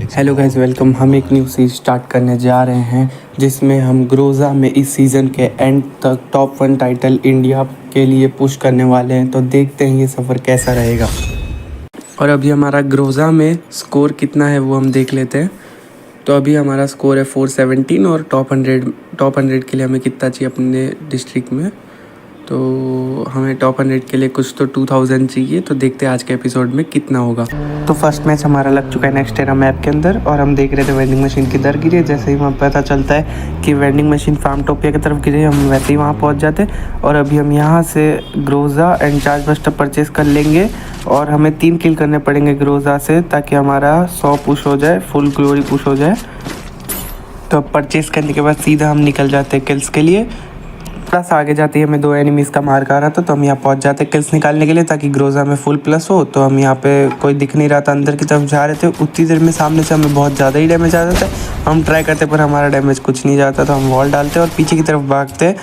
Hello guys, welcome. हम एक new series start करने जा रहे हैं जिसमें हम ग्रोजा में इस सीज़न के एंड तक टॉप 1 टाइटल इंडिया के लिए पुश करने वाले हैं। तो देखते हैं ये सफ़र कैसा रहेगा। और अभी हमारा ग्रोजा में स्कोर कितना है वो हम देख लेते हैं। तो अभी हमारा स्कोर है 417 और टॉप 100 के लिए हमें कितना चाहिए अपने डिस्ट्रिक्ट में। तो हमें टॉप 100 के लिए कुछ तो 2000 चाहिए। तो देखते हैं आज के एपिसोड में कितना होगा। तो फर्स्ट मैच हमारा लग चुका है नेक्स्ट एरा मैप के अंदर और हम देख रहे थे वेंडिंग मशीन किधर गिरी। जैसे ही वहाँ पता चलता है कि वेंडिंग मशीन फार्मटोपिया की तरफ गिरी, हम वैसे ही वहाँ पहुँच जाते। और अभी हम यहाँ से Groza and charge buster purchase कर लेंगे और हमें 3 किल करने पड़ेंगे ग्रोजा से ताकि हमारा 100 पुश हो जाए, फुल ग्लोरी पुश हो जाए। तो परचेज़ करने के बाद सीधा हम निकल जाते हैं किल्स के लिए। थोड़ा सा आगे जाते ही हमें 2 एनिमीज़ का मार्क आ रहा था, तो हम यहाँ पहुँच जाते किल्स निकालने के लिए ताकि ग्रोजा में फुल प्लस हो। तो हम यहाँ पे कोई दिख नहीं रहा था, अंदर की तरफ जा रहे थे। उतनी देर में सामने से हमें बहुत ज़्यादा ही डैमेज आ जाता है। हम ट्राई करते पर हमारा डैमेज कुछ नहीं जाता, तो हम वॉल डालते और पीछे की तरफ भागते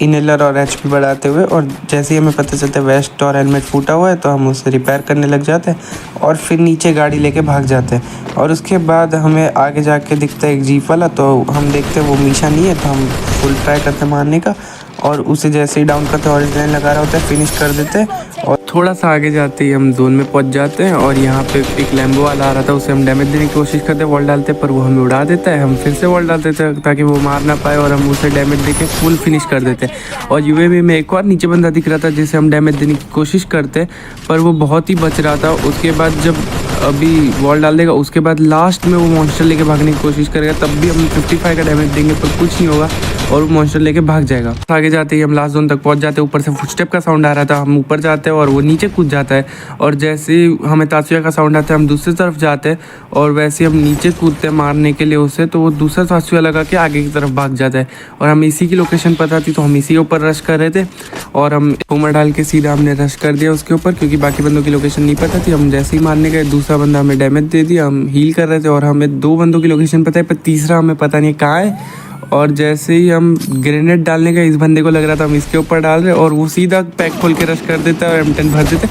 इनहेलर और HP बढ़ाते हुए। और जैसे ही हमें पता चलता है वेस्ट और हेलमेट फूटा हुआ है तो हम उसे रिपेयर करने लग जाते हैं और फिर नीचे गाड़ी लेके भाग जाते हैं। और उसके बाद हमें आगे जाके दिखता है एक जीप वाला, तो हम देखते हैं वो मीशा नहीं है, तो हम फुल ट्राई करते हैं मारने का। और उसे जैसे ही डाउन करते हैं ऑरेंज लाइन लगा रहा होता है, फिनिश कर देते हैं। और थोड़ा सा आगे जाते ही हम जोन में पहुंच जाते हैं और यहाँ पे एक लैम्बो वाला आ रहा था, उसे हम डैमेज देने की कोशिश करते हैं वॉल डालते, पर वो हमें उड़ा देता है। हम फिर से वॉल डाल देते हैं ताकि वो मार ना पाए और हम उसे डैमेज देके फुल फिनिश कर देते हैं। और UAV में एक और नीचे बंदा दिख रहा था जिसे हम डैमेज देने की कोशिश करते, पर वो बहुत ही बच रहा था। उसके बाद जब अभी वॉल डाल देगा, उसके बाद लास्ट में वो मॉन्स्टर लेके भागने की कोशिश करेगा, तब भी हम 55 का डैमेज देंगे पर कुछ नहीं होगा और वो मॉन्स्टर लेके भाग जाएगा। आगे जाते ही हम लास्ट जोन तक पहुंच जाते हैं। ऊपर से फुटस्टेप का साउंड आ रहा था, हम ऊपर जाते हैं और वो नीचे कूद जाता है। और जैसे ही हमें तात्विया का साउंड आता है हम दूसरी तरफ जाते हैं और वैसे ही हम नीचे कूदते हैं मारने के लिए उसे, तो वो दूसरा तात्विया लगा के आगे की तरफ भाग जाता है। और हम इसी की लोकेशन पता थी तो हम इसी के ऊपर रश कर रहे थे और हम उमर डाल के सीधा हमने रश कर दिया उसके ऊपर, क्योंकि बाकी बंदों की लोकेशन नहीं पता थी। हम जैसे ही मारने गए दूसरा बंदा हमें डैमेज दे दिया। हम हील कर रहे थे और हमें 2 बंदों की लोकेशन पता है पर तीसरा हमें पता नहीं कहाँ है। और जैसे ही हम ग्रेनेड डालने का इस बंदे को लग रहा था हम इसके ऊपर डाल रहे और वो सीधा पैक खोल के रश कर देता है और M10 भर देते।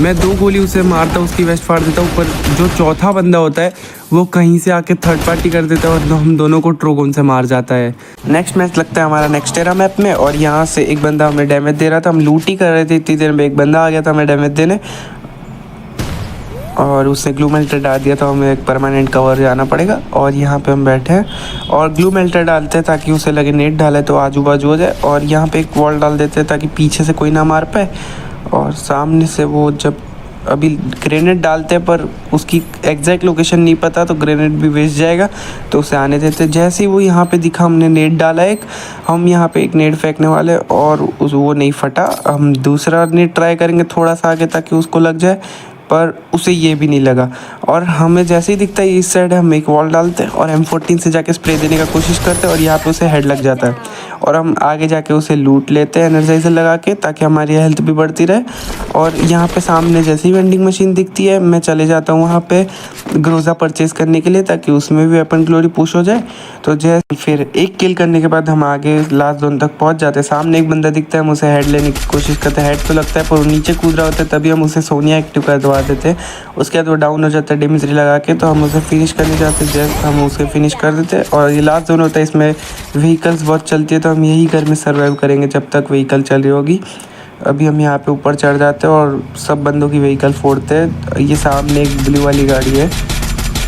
मैं 2 गोली उसे मारता, उसकी वेस्ट फाड़ देता हूँ, पर जो चौथा बंदा होता है वो कहीं से आके थर्ड पार्टी कर देता है और हम दोनों को ट्रोगोन से मार जाता है। नेक्स्ट मैच लगता है हमारा नेक्स्ट एरा मैप में और यहाँ से एक बंदा हमें डैमेज दे रहा था। हम लूट ही कर रहे थे, इतनी देर में एक बंदा आ गया था हमें डैमेज देने और उसने ग्लू मेल्टर डाल दिया, तो हमें एक परमानेंट कवर जाना पड़ेगा। और यहाँ पे हम बैठे हैं और ग्लू मेल्टर डालते हैं ताकि उसे लगे नेट डाले तो आजू बाजू हो जाए। और यहाँ पे एक वॉल डाल देते हैं ताकि पीछे से कोई ना मार पाए। और सामने से वो जब अभी ग्रेनेड डालते हैं पर उसकी एग्जैक्ट लोकेशन नहीं पता तो ग्रेनेड भी वेस्ट जाएगा, तो उसे आने देते। जैसे ही वो यहाँ पे दिखा हमने नेट डाला एक, हम यहाँ पे एक नेट फेंकने वाले और वो नहीं फटा। हम दूसरा नेट ट्राई करेंगे थोड़ा सा आगे ताकि उसको लग जाए, पर उसे ये भी नहीं लगा। और हमें जैसे ही दिखता है इस साइड हम एक वॉल डालते हैं और M14 से जाके स्प्रे देने का कोशिश करते हैं और यहाँ पे उसे हेड लग जाता है। और हम आगे जाके उसे लूट लेते हैं एनर्जाइजर लगा के ताकि हमारी हेल्थ भी बढ़ती रहे। और यहाँ पे सामने जैसे ही वेंडिंग मशीन दिखती है मैं चले जाता हूँ वहाँ पे ग्रोजा परचेज़ करने के लिए ताकि उसमें भी वेपन ग्लोरी पुश हो जाए। तो जैसे फिर एक किल करने के बाद हम आगे लास्ट जोन तक पहुँच जाते हैं। सामने एक बंदा दिखता है, हम उसे हेड लेने की कोशिश करते हैं, हेड तो लगता है पर वो नीचे कूद रहा होता है, तभी हम उसे सोनिया एक्टिव करवा देते हैं। उसके बाद वो डाउन हो जाता है डिमिट्री लगा के, तो हम उसे फिनिश करने जाते हैं। जैसे हम उसे फिनिश कर देते हैं और ये लास्ट जोन होता है, इसमें व्हीकल्स बहुत चलती है, तो हम यही घर में सर्वाइव करेंगे जब तक व्हीकल चल रही होगी। अभी हम यहाँ पे ऊपर चढ़ जाते हैं और सब बंदों की व्हीकल फोड़ते हैं। ये सामने एक ब्लू वाली गाड़ी है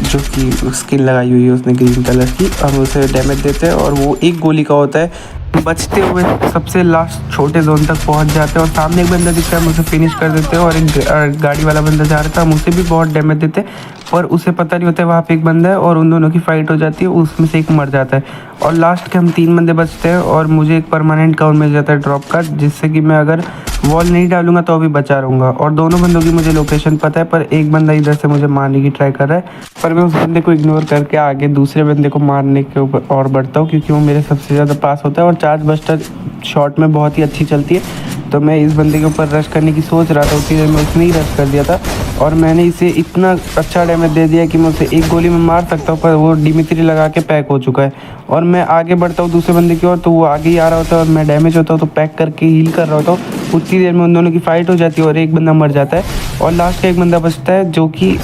जो कि स्किन लगाई हुई है उसने ग्रीन कलर की, हम उसे डैमेज देते हैं और वो एक गोली का होता है। बचते हुए सबसे लास्ट छोटे जोन तक पहुंच जाते हैं और सामने एक बंदा दिखता है, हम उसे फिनिश कर देते हैं। और एक गाड़ी वाला बंदा जा रहा था, हम उसे भी बहुत डैमेज देते हैं, पर उसे पता नहीं होता है वहाँ पे एक बंदा है और उन दोनों की फाइट हो जाती है, उसमें से एक मर जाता है। और लास्ट के हम 3 बंदे बचते हैं और मुझे एक परमानेंट कवर मिल जाता है ड्रॉप का, जिससे कि मैं अगर वॉल नहीं डालूंगा तो अभी बचा रहूँगा। और दोनों बंदों की मुझे लोकेशन पता है, पर एक बंदा इधर से मुझे मारने की ट्राई कर रहा है, पर मैं उस बंदे को इग्नोर करके आगे दूसरे बंदे को मारने के ऊपर और बढ़ता हूँ, क्योंकि वो मेरे सबसे ज़्यादा पास होता है और चार्ज बस्टर शॉट में बहुत ही अच्छी चलती है। तो मैं इस बंदे के ऊपर रश करने की सोच रहा था, उसी देर में उसने ही रश कर दिया था और मैंने इसे इतना अच्छा डैमेज दे दिया कि मैं उसे एक गोली में मार सकता हूँ, पर वो डिमिट्री लगा के पैक हो चुका है। और मैं आगे बढ़ता हूँ दूसरे बंदे की ओर, तो वो आगे ही आ रहा होता है और मैं डैमेज होता हूँ तो पैक करके हील कर रहा होता हूँ। उतनी देर में उन दोनों की फाइट हो जाती है और एक बंदा मर जाता है और लास्ट का एक बंदा बचता है जो कि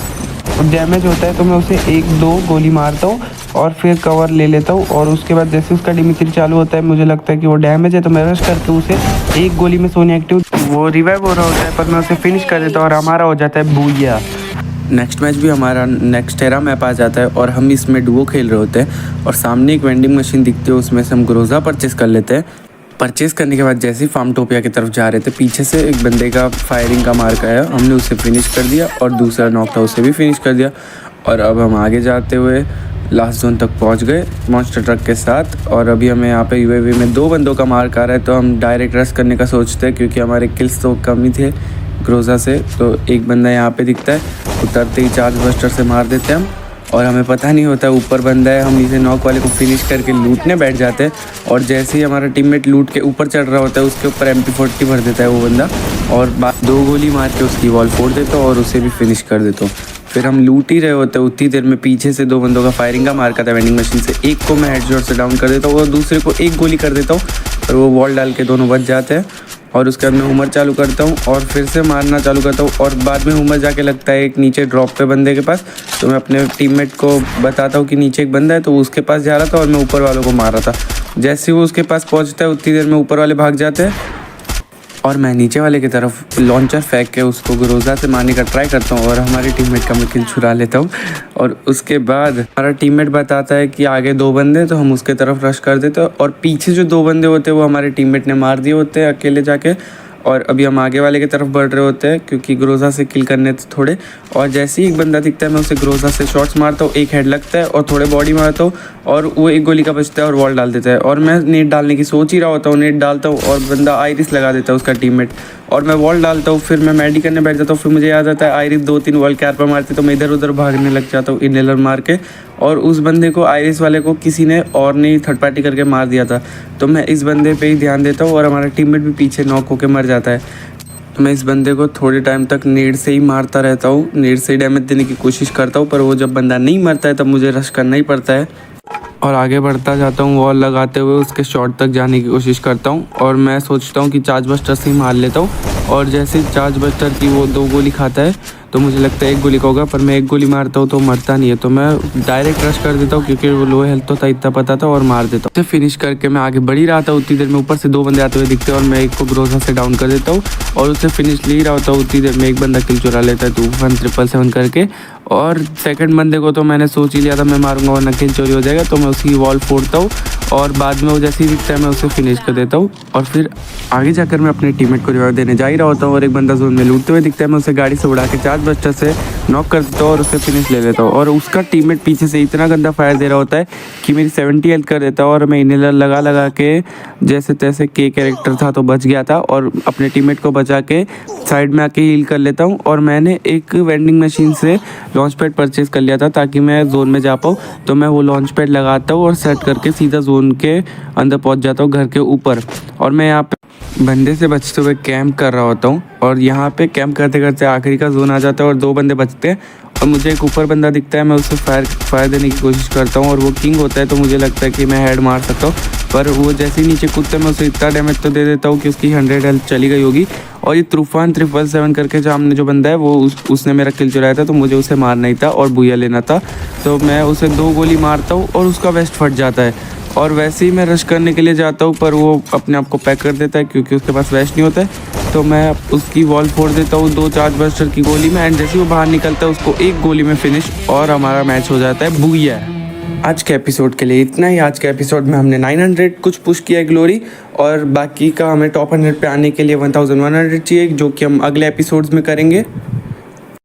डैमेज होता है तो मैं उसे 1-2 गोली मारता हूँ और फिर कवर ले लेता हूँ। और उसके बाद जैसे उसका डिमित्री चालू होता है, मुझे लगता है कि वो डैमेज है, तो मैं रश करके उसे 1 गोली में सोनी एक्टिव, वो रिवाइव हो रहा होता है, पर मैं उसे फिनिश कर देता हूँ और हमारा हो जाता है बूया। नेक्स्ट मैच भी हमारा नेक्स्ट टेरा मैप आ जाता है और हम इसमें डुओ खेल रहे होते हैं और सामने एक वेंडिंग मशीन दिखती है, उसमें से हम ग्रोजा परचेस कर लेते हैं। परचेस करने के बाद जैसे ही फार्मटोपिया की तरफ जा रहे थे, पीछे से एक बंदे का फायरिंग का मार्क आया, हमने उसे फिनिश कर दिया और दूसरा नॉक था उसे भी फिनिश कर दिया। और अब हम आगे जाते हुए लास्ट जोन तक पहुंच गए मॉन्स्टर ट्रक के साथ। और अभी हमें यहाँ पे यूएवी में 2 बंदों का मार्क आ रहा है, तो हम डायरेक्ट रश करने का सोचते हैं क्योंकि हमारे किल्स तो कम ही थे ग्रोजा से। तो एक बंदा यहाँ पे दिखता है, उतरते ही चार्ज बस्टर से मार देते हैं हम, और हमें पता नहीं होता ऊपर बंदा है। हम इसे नॉक वाले को फिनिश करके लूटने बैठ जाते हैं और जैसे ही हमारा टीममेट लूट के ऊपर चढ़ रहा होता है, उसके ऊपर MP40 भर देता है वो बंदा और 2 गोली मार के उसकी वॉल फोड़ देता हूँ और उसे भी फिनिश कर देता हूँ। फिर हम लूट ही रहे होते हैं, उतनी देर में पीछे से 2 बंदों का फायरिंग का मार करता है वेंडिंग मशीन से। एक को मैं हेडशॉट से डाउन कर देता हूँ और दूसरे को 1 गोली कर देता हूँ और वो वॉल डाल के दोनों बच जाते हैं। और उसके बाद मैं उमर चालू करता हूँ और फिर से मारना चालू करता हूँ और बाद में उमर जाके लगता है एक नीचे ड्रॉप पे बंदे के पास, तो मैं अपने टीममेट को बताता हूँ कि नीचे एक बंदा है, तो वो उसके पास जा रहा था और मैं ऊपर वालों को मार रहा था। जैसे ही वो उसके पास पहुँचता है, उतनी देर में ऊपर वाले भाग जाते हैं और मैं नीचे वाले की तरफ लॉन्चर फेंक के उसको ग्रोजा से मारने का ट्राई करता हूँ और हमारे टीममेट का मैं किल छुड़ा लेता हूँ। और उसके बाद हमारा टीममेट बताता है कि आगे 2 बंदे, तो हम उसके तरफ रश कर देते हैं और पीछे जो 2 बंदे होते हैं वो हमारे टीममेट ने मार दिए होते हैं अकेले जाके। और अभी हम आगे वाले की तरफ बढ़ रहे होते हैं क्योंकि ग्रोजा से किल करने थे थोड़े। और जैसे ही एक बंदा दिखता है, मैं उसे ग्रोजा से शॉट्स मारता हूँ, 1 हेड लगता है और थोड़े बॉडी मारता हूँ और वो 1 गोली का बचता है और वॉल डाल देता है। और मैं नेट डालने की सोच ही रहा होता हूँ, नेट डालता हूँ और बंदा आयरिस लगा देता है उसका टीममेट, और मैं वॉल डालता हूँ। फिर मैं मेडी करने बैठ जाता हूँ, फिर मुझे याद आता है आयरिस 2-3 वॉल कैर पर मारती, तो मैं इधर उधर भागने लग जाता हूँ इनहेलर मार के। और उस बंदे को, आयरिस वाले को, किसी ने और ने थर्ड पार्टी करके मार दिया था, तो मैं इस बंदे पे ही ध्यान देता हूँ और हमारा टीममेट भी पीछे नॉक होकर मर जाता है। तो मैं इस बंदे को थोड़े टाइम तक नेट से ही मारता रहता हूँ, नेट से ही डैमेज देने की कोशिश करता हूँ, पर वो जब बंदा नहीं मरता है तब मुझे रश करना ही पड़ता है और आगे बढ़ता जाता हूँ। वॉल लगाते हुए उसके शॉट तक जाने की कोशिश करता हूँ और मैं सोचता हूँ कि चार्ज बस्टर से ही मार लेता हूँ। और जैसे चार्ज बस्टर की वो 2 गोली खाता है, तो मुझे लगता है 1 गोली का होगा, पर मैं 1 गोली मारता हूँ तो मरता नहीं है, तो मैं डायरेक्ट रश कर देता हूँ क्योंकि वो लो हेल्थ तो था, इतना पता था, और मार देता हूँ। उसे फिनिश करके मैं आगे बढ़ ही रहा था, उतनी देर में ऊपर से 2 बंदे आते हुए दिखते हैं और मैं एक को ग्रोजा से डाउन कर देता हूँ और उससे फिनिश ले ही रहा होता हूँ। उतनी देर में एक बंदा किल चुरा लेता है 2-1-7-7 करके, और सेकंड बंदे को तो मैंने सोच ही लिया था मैं मारूंगा वरना किल चोरी हो जाएगा, तो मैं उसकी वॉल फोड़ता हूँ और बाद में वो जैसे ही दिखता है मैं उसे फिनिश कर देता हूँ। और फिर आगे जाकर मैं अपने टीममेट को रिवाइव देने जा ही रहा होता हूँ और एक बंदा जोन में लूटते हुए दिखता है, मैं उसे गाड़ी से उड़ा के चार्ज बस्टर से नॉक कर देता हूँ और उससे फिनिश ले लेता हूँ। और उसका टीममेट पीछे से इतना गंदा फायर दे रहा होता है कि मेरी 70 हेल्थ कर देता है और मैं इनहेलर लगा लगा के जैसे तैसे के कैरेक्टर था तो बच गया था और अपने टीममेट को बचा के साइड में आके हील कर लेता हूँ। और मैंने एक वेंडिंग मशीन से लॉन्च पैड परचेज़ कर लिया था ताकि मैं जोन में जा पाऊँ, तो मैं वो लॉन्च पैड लगाता हूँ और सेट करके सीधा जोन के अंदर पहुँच जाता हूँ घर के ऊपर। और मैं यहाँ पे बंदे से बचते हुए कैंप कर रहा होता हूँ और यहाँ पे कैंप करते करते आखिरी का जोन आ जाता है और 2 बंदे बचते हैं और मुझे एक ऊपर बंदा दिखता है, मैं उसे फायर देने की कोशिश करता हूँ और वो किंग होता है, तो मुझे लगता है कि मैं हेड मार सकता हूँ, पर वो जैसे ही नीचे कूदता है मैं उसे इतना डैमेज तो दे देता हूँ कि उसकी 100 हेल्थ चली गई होगी। और ये तूफान 777 करके सामने जो बंदा है वो उसने मेरा किल चुराया था, तो मुझे उसे मारना ही था और बुया लेना था, तो मैं उसे 2 गोली मारता हूँ और उसका वेस्ट फट जाता है। और वैसे ही मैं रश करने के लिए जाता हूँ पर वो अपने आप को पैक कर देता है क्योंकि उसके पास वेस्ट नहीं होता है, तो मैं उसकी वॉल फोड़ देता हूँ 2 चार्ज बस्टर की गोली में, एंड जैसे ही वो बाहर निकलता है उसको 1 गोली में फिनिश और हमारा मैच हो जाता है बुया। आज के एपिसोड के लिए इतना ही। आज के एपिसोड में हमने 900 कुछ पुश किया है ग्लोरी, और बाकी का हमें टॉप 100 पे आने के लिए 1100 चाहिए, जो कि हम अगले एपिसोड्स में करेंगे।